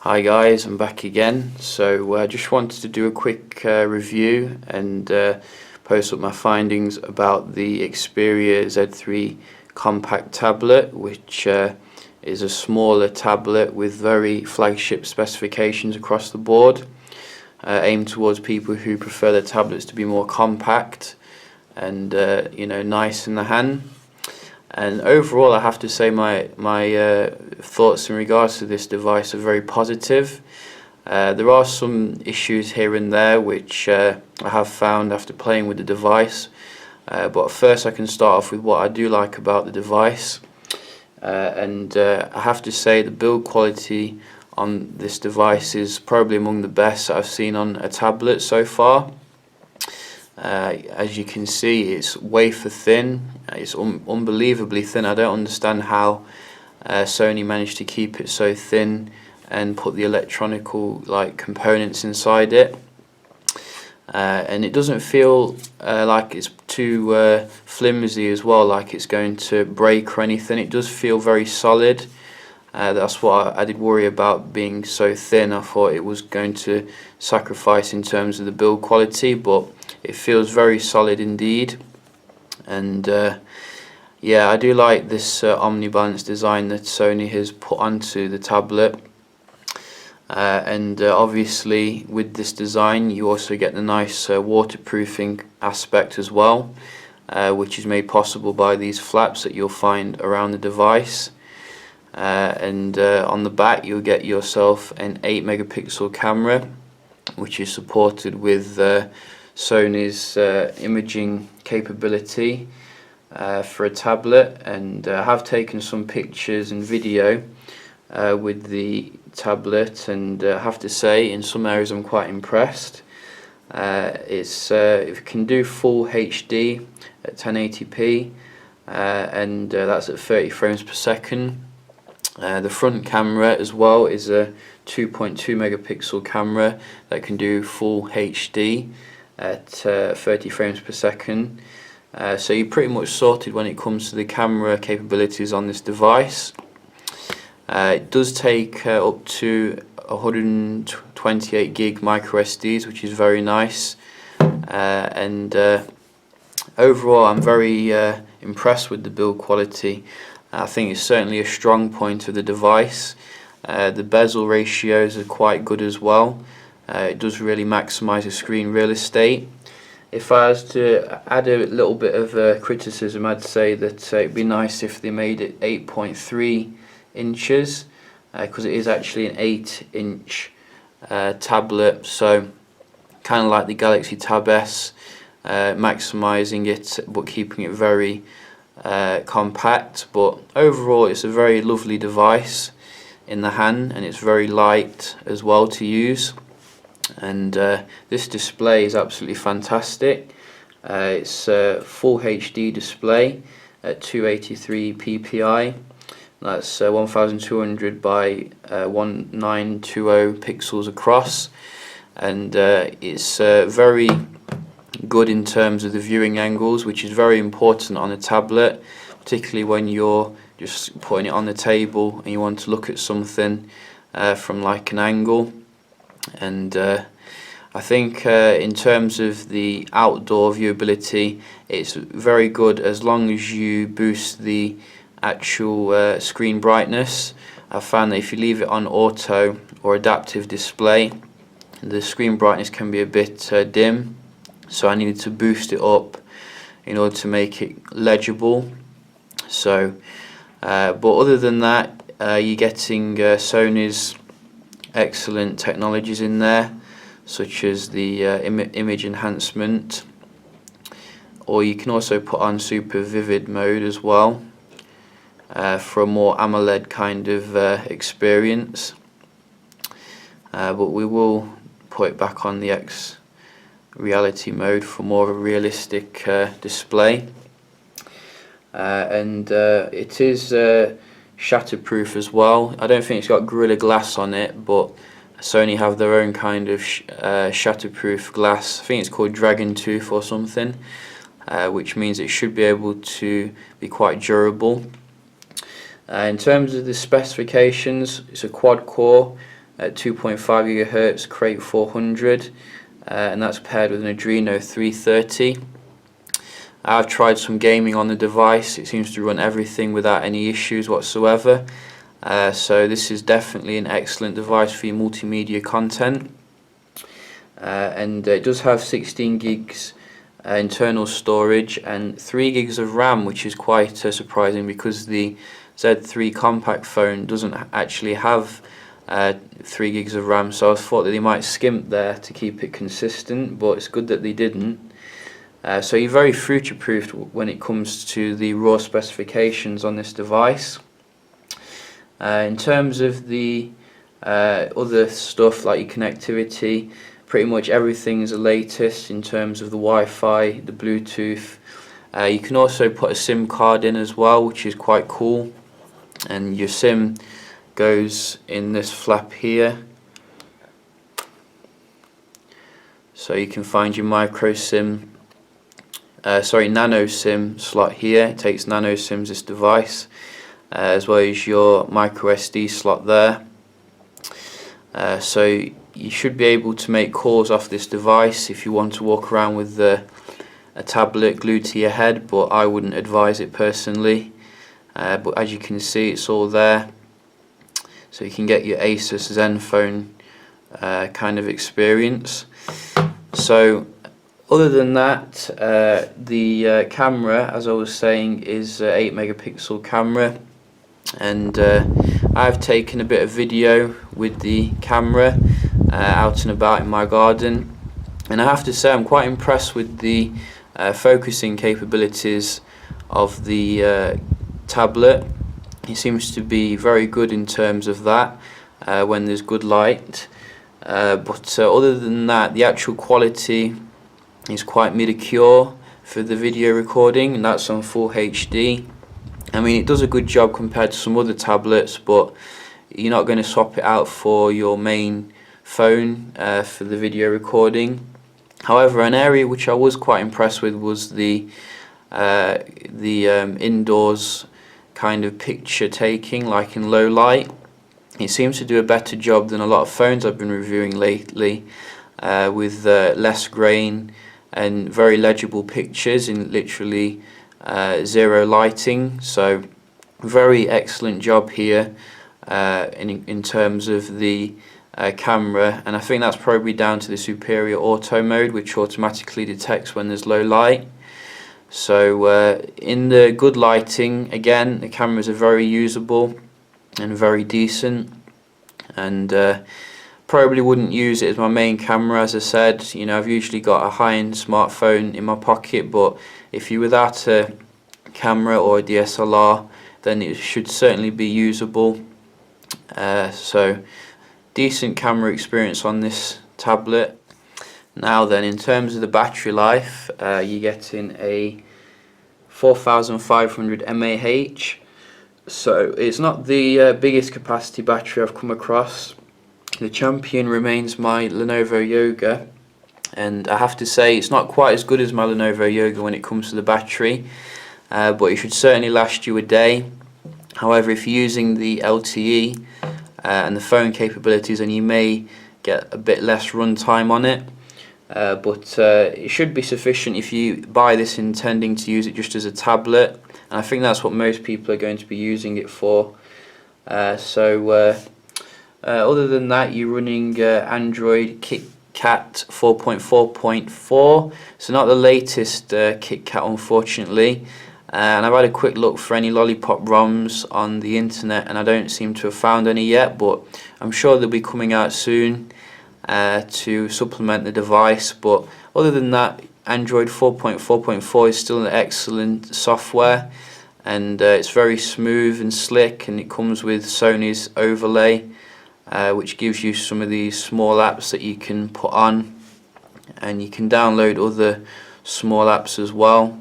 Hi guys, I'm back again. So I just wanted to do a quick review and post up my findings about the Xperia Z3 Compact tablet, which is a smaller tablet with very flagship specifications across the board, aimed towards people who prefer their tablets to be more compact and nice in the hand. And overall, I have to say my thoughts in regards to this device are very positive. There are some issues here and there which I have found after playing with the device, but first I can start off with what I do like about the device. I have to say the build quality on this device is probably among the best that I've seen on a tablet so far. As you can see, it's wafer thin. It's unbelievably thin. I don't understand how Sony managed to keep it so thin and put the electronical components inside it. And it doesn't feel like it's too flimsy as well, like it's going to break or anything. It does feel very solid. That's what I did worry about, being so thin. I thought it was going to sacrifice in terms of the build quality, but it feels very solid indeed. And yeah, I do like this omnibalance design that Sony has put onto the tablet. Obviously with this design you also get the nice waterproofing aspect as well, which is made possible by these flaps that you'll find around the device. On the back you'll get yourself an 8 megapixel camera, which is supported with Sony's imaging capability for a tablet. And I have taken some pictures and video with the tablet, and I have to say in some areas I'm quite impressed. It can do full HD at 1080p, and that's at 30 frames per second. The front camera as well is a 2.2 megapixel camera that can do full HD at 30 frames per second. So you're pretty much sorted when it comes to the camera capabilities on this device. It does take up to 128 gig micro SDs, which is very nice. Overall I'm very impressed with the build quality. I think it's certainly a strong point of the device. The bezel ratios are quite good as well. It does really maximize the screen real estate. If I was to add a little bit of criticism, I'd say that it'd be nice if they made it 8.3 inches, because it is actually an 8-inch tablet, so kind of like the Galaxy Tab S, maximizing it but keeping it very compact. But overall it's a very lovely device in the hand, and it's very light as well to use. And this display is absolutely fantastic. It's a full HD display at 283 ppi. That's 1200 by 1920 pixels across, and it's very good in terms of the viewing angles, which is very important on a tablet, particularly when you're just putting it on the table and you want to look at something from like an angle. And I think in terms of the outdoor viewability, it's very good as long as you boost the actual screen brightness. I found that if you leave it on auto or adaptive display, the screen brightness can be a bit dim, so I needed to boost it up in order to make it legible. So but other than that, you're getting Sony's excellent technologies in there, such as the image enhancement, or you can also put on super vivid mode as well for a more AMOLED kind of experience. But we will put it back on the X reality mode for more of a realistic display. It is shatterproof as well. I don't think it's got Gorilla Glass on it, but Sony have their own kind of shatterproof glass. I think it's called Dragon Tooth or something, which means it should be able to be quite durable. In terms of the specifications, it's a quad-core at 2.5 GHz Crate 400, and that's paired with an Adreno 330. I've tried some gaming on the device. It seems to run everything without any issues whatsoever. So this is definitely an excellent device for your multimedia content. And it does have 16 gigs internal storage and 3 gigs of RAM, which is quite surprising because the Z3 Compact phone doesn't actually have 3 gigs of RAM, so I thought that they might skimp there to keep it consistent, but it's good that they didn't. So you're very future-proofed when it comes to the raw specifications on this device. In terms of the other stuff like your connectivity, pretty much everything is the latest in terms of the Wi-Fi, the Bluetooth. You can also put a SIM card in as well, which is quite cool, and your SIM goes in this flap here, so you can find your micro SIM, nano SIM slot here. It takes nano SIMs, this device, as well as your micro SD slot there. So you should be able to make calls off this device if you want to walk around with a tablet glued to your head, but I wouldn't advise it personally. But as you can see, it's all there, so you can get your Asus Zenfone kind of experience. So other than that, the camera, as I was saying, is 8 megapixel camera, and I've taken a bit of video with the camera out and about in my garden, and I have to say I'm quite impressed with the focusing capabilities of the tablet. It seems to be very good in terms of that when there's good light, but other than that, the actual quality is quite mediocre for the video recording, and that's on full HD. I mean, it does a good job compared to some other tablets, but you're not going to swap it out for your main phone for the video recording. However, an area which I was quite impressed with was the indoors kind of picture taking, like in low light. It seems to do a better job than a lot of phones I've been reviewing lately, with less grain and very legible pictures in literally zero lighting. So very excellent job here in terms of the camera, and I think that's probably down to the superior auto mode, which automatically detects when there's low light. So in the good lighting, again, the cameras are very usable and very decent, and probably wouldn't use it as my main camera. As I said, you know, I've usually got a high-end smartphone in my pocket, but if you're without a camera or a DSLR, then it should certainly be usable. So decent camera experience on this tablet. Now then, in terms of the battery life, you're getting a 4500 mAh, so it's not the biggest capacity battery I've come across. The champion remains my Lenovo Yoga, and I have to say it's not quite as good as my Lenovo Yoga when it comes to the battery, but it should certainly last you a day. However, if you're using the LTE and the phone capabilities, then you may get a bit less runtime on it, but it should be sufficient if you buy this intending to use it just as a tablet, and I think that's what most people are going to be using it for. Other than that, you're running Android Kitkat 4.4.4, so not the latest Kitkat, unfortunately. And I've had a quick look for any lollipop ROMs on the internet, and I don't seem to have found any yet, but I'm sure they'll be coming out soon to supplement the device. But other than that, Android 4.4.4 is still an excellent software, and it's very smooth and slick, and it comes with Sony's overlay, which gives you some of these small apps that you can put on, and you can download other small apps as well.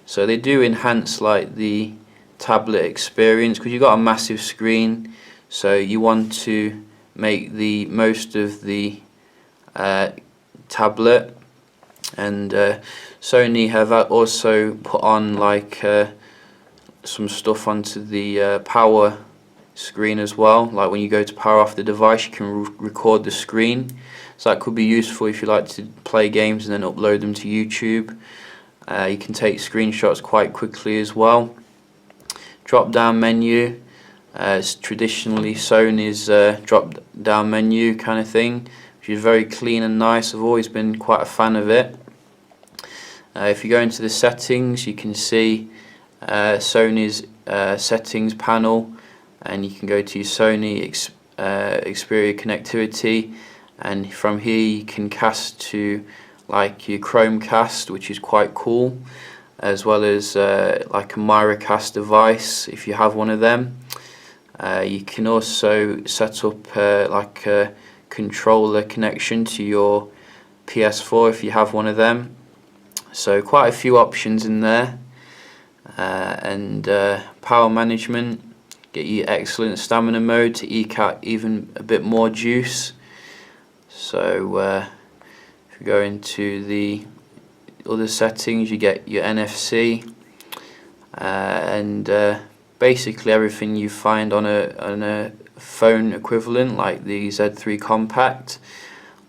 So they do enhance like the tablet experience, because you've got a massive screen, so you want to make the most of the tablet. And Sony have also put on like some stuff onto the power screen as well. Like when you go to power off the device, you can record the screen, so that could be useful if you like to play games and then upload them to YouTube. You can take screenshots quite quickly as well. Drop down menu, it's traditionally Sony's drop down menu kind of thing, which is very clean and nice. I've always been quite a fan of it. If you go into the settings, you can see Sony's settings panel, and you can go to your Sony Xperia connectivity, and from here you can cast to like your Chromecast, which is quite cool, as well as like a Miracast device if you have one of them. You can also set up like a controller connection to your PS4 if you have one of them. So quite a few options in there. And power management, get you excellent stamina mode to eke out even a bit more juice. So if you go into the other settings, you get your NFC, and basically everything you find on a phone equivalent like the Z3 Compact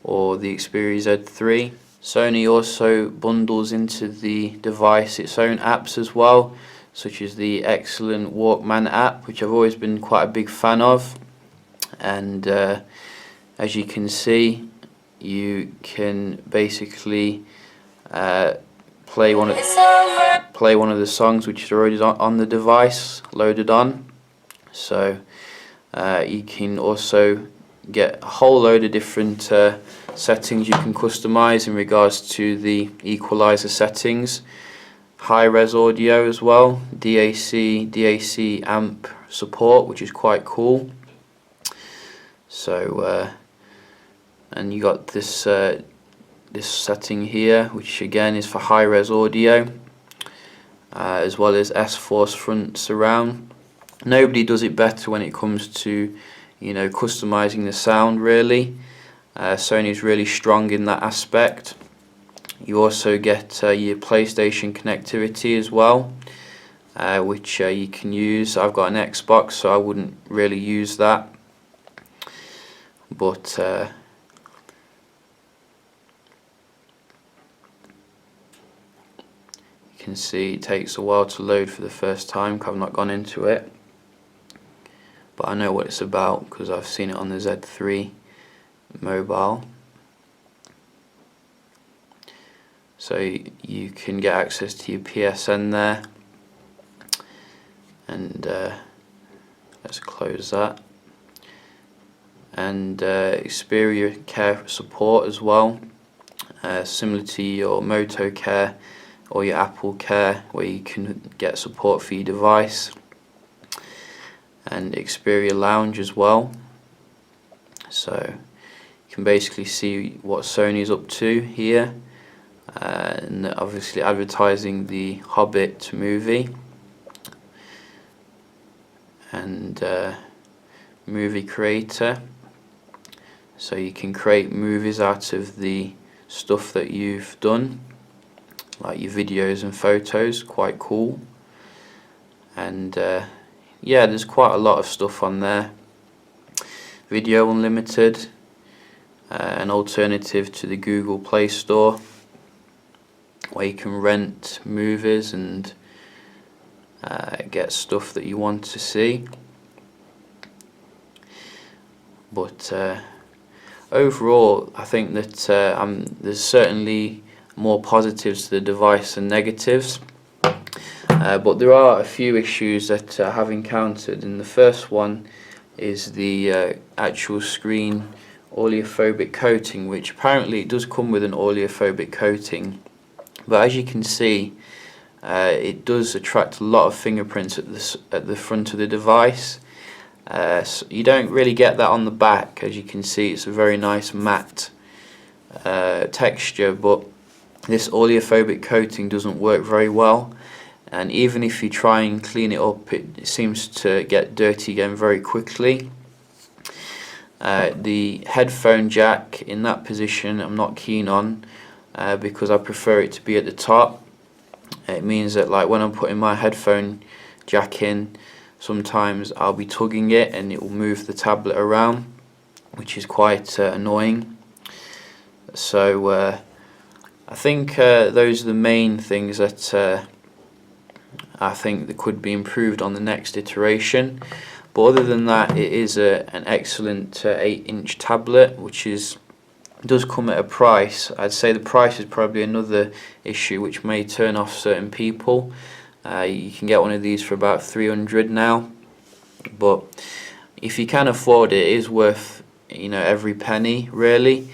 or the Xperia Z3. Sony also bundles into the device its own apps as well, such as the excellent Walkman app, which I've always been quite a big fan of. And as you can see, you can basically play one of the songs which is already on the device, loaded on. So you can also get a whole load of different settings you can customize in regards to the equalizer settings. High res audio as well, DAC amp support, which is quite cool. So and you got this this setting here, which again is for high res audio, as well as S-Force front surround. Nobody does it better when it comes to, you know, customizing the sound really. Sony's really strong in that aspect. You also get your PlayStation connectivity as well, which you can use. I've got an Xbox, so I wouldn't really use that, but you can see it takes a while to load for the first time because I've not gone into it, but I know what it's about because I've seen it on the Z3 mobile. So you can get access to your PSN there, and let's close that. And Xperia Care support as well, similar to your Moto Care or your Apple Care, where you can get support for your device. And Xperia Lounge as well, so you can basically see what Sony's up to here, and obviously advertising the Hobbit movie and movie creator, so you can create movies out of the stuff that you've done, like your videos and photos. Quite cool. And yeah, there's quite a lot of stuff on there. Video Unlimited, an alternative to the Google Play Store, where you can rent movies and get stuff that you want to see. But overall, I think that there's certainly more positives to the device than negatives. But there are a few issues that I have encountered, and the first one is the actual screen oleophobic coating, which apparently it does come with an oleophobic coating, but as you can see, it does attract a lot of fingerprints at the front of the device. So you don't really get that on the back. As you can see, it's a very nice matte texture, but this oleophobic coating doesn't work very well, and even if you try and clean it up, it seems to get dirty again very quickly. The headphone jack in that position I'm not keen on, because I prefer it to be at the top. It means that, like, when I'm putting my headphone jack in, sometimes I'll be tugging it and it will move the tablet around, which is quite annoying. So I think those are the main things that I think that could be improved on the next iteration. But other than that, it is an excellent 8-inch tablet, which does come at a price. I'd say the price is probably another issue which may turn off certain people. You can get one of these for about 300 now, but if you can afford it, it is worth every penny really.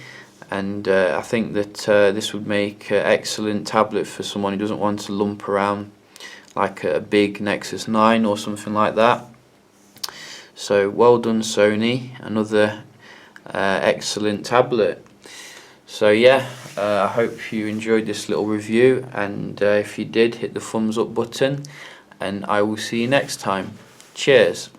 And I think that this would make an excellent tablet for someone who doesn't want to lump around like a big Nexus 9 or something like that. So well done Sony, another excellent tablet. So yeah, I hope you enjoyed this little review, and if you did, hit the thumbs up button, and I will see you next time. Cheers.